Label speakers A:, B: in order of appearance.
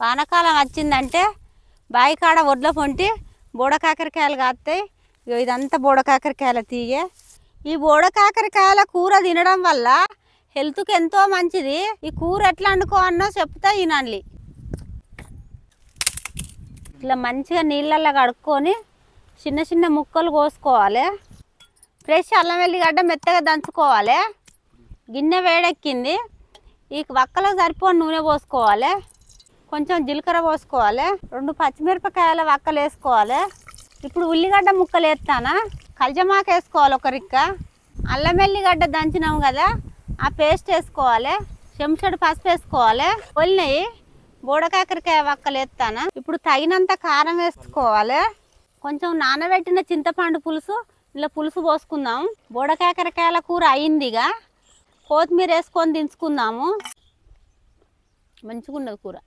A: వానకాలం వచ్చిందంటే బావి కాడ ఒడ్ల పొంటి బోడకాకరకాయలు కాస్తాయి. ఇదంతా బోడకాకరకాయల తీగే. ఈ బోడకాకరకాయల కూర తినడం వల్ల హెల్త్కి ఎంతో మంచిది. ఈ కూర ఎట్లా వండుకోవన్నో చెప్తా వినండి. ఇట్లా మంచిగా నీళ్ళల్లో కడుక్కొని చిన్న చిన్న ముక్కలు కోసుకోవాలి. ఫ్రెష్ అల్లం వెల్లిగడ్డ మెత్తగా దంచుకోవాలి. గిన్నె వేడెక్కింది. ఈ వక్కలకు సరిపోని నూనె పోసుకోవాలి. కొంచెం జీలకర్ర పోసుకోవాలి. 2 పచ్చిమిరపకాయల వక్కలు వేసుకోవాలి. ఇప్పుడు ఉల్లిగడ్డ ముక్కలు వేస్తానా. కల్జమాక వేసుకోవాలి 1 రిక్క. అల్లం వెల్లిగడ్డ దంచినాం కదా ఆ పేస్ట్ వేసుకోవాలి. చెంచాడు పసుపు వేసుకోవాలి. ఒలినవి బోడకాకరకాయ వక్కలు వేస్తానా. ఇప్పుడు తగినంత కారం వేసుకోవాలి. కొంచెం నానబెట్టిన చింతపండు పులుసు ఇలా పులుసు పోసుకుందాం. బోడకాకరకాయల కూర అయిందిగా. కొత్తిమీర వేసుకొని దించుకుందాము. మంచిగా ఉన్నది కూర.